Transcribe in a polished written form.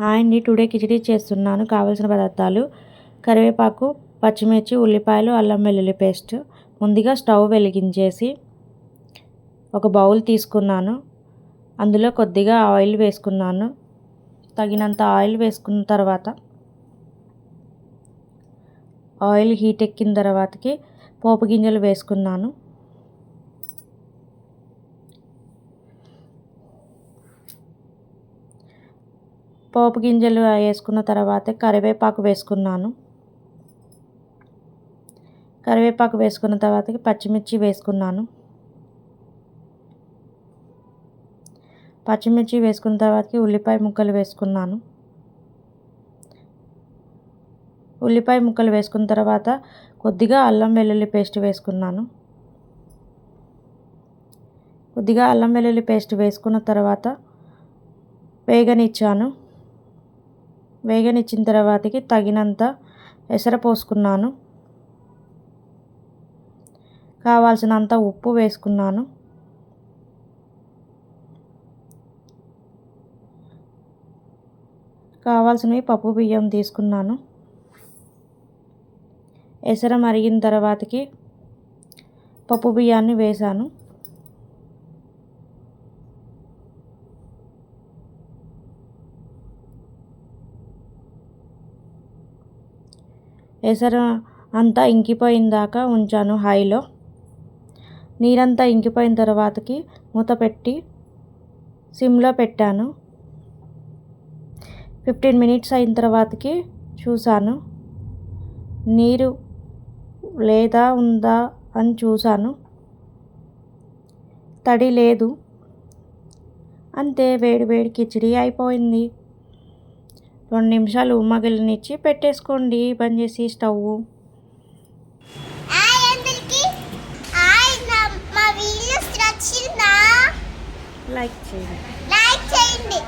Hi అండి, today khichdi చేస్తున్నాను. కావాల్సిన పదార్థాలు: కరివేపాకు, పచ్చిమిర్చి, ఉల్లిపాయలు, అల్లం వెల్లుల్లి పేస్ట్. ముందుగా స్టవ్ వెలిగించేసి ఒక బౌల్ తీసుకున్నాను. అందులో కొద్దిగా ఆయిల్ వేసుకున్నాను. తగినంత ఆయిల్ వేసుకున్న తర్వాత ఆయిల్ హీట్ ఎక్కిన తర్వాతకి పోపు గింజలు వేసుకున్నాను. పోపు గింజలు వేసుకున్న తర్వాత కరివేపాకు వేసుకున్నాను. కరివేపాకు వేసుకున్న తర్వాత పచ్చిమిర్చి వేసుకున్నాను. పచ్చిమిర్చి వేసుకున్న తర్వాత ఉల్లిపాయ ముక్కలు వేసుకున్నాను. ఉల్లిపాయ ముక్కలు వేసుకున్న తర్వాత కొద్దిగా అల్లం వెల్లుల్లి పేస్ట్ వేసుకున్నాను. కొద్దిగా అల్లం వెల్లుల్లి పేస్ట్ వేసుకున్న తర్వాత వేగనిచ్చిన తర్వాతకి తగినంత ఎసరు పోసుకున్నాను. కావాల్సినంత ఉప్పు వేసుకున్నాను. కావాల్సినవి పప్పు బియ్యం తీసుకున్నాను. ఎసరు మరిగిన తర్వాతకి పప్పు బియ్యాన్ని వేసాను. ఎసరు అంతా ఇంకిపోయిన దాకా ఉంచాను హైలో. నీరంతా ఇంకిపోయిన తర్వాతకి మూత పెట్టి సిమ్లో పెట్టాను. 15 మినిట్స్ అయిన తర్వాతకి చూశాను. నీరు లేదా ఉందా అని చూశాను. తడి లేదు. అంతే, వేడి వేడి కిచిడి అయిపోయింది. 2 నిమిషాలు మగలనిచ్చి పెట్టేసుకోండి బంద్ చేసి స్టవ్. లైక్ చేయండి.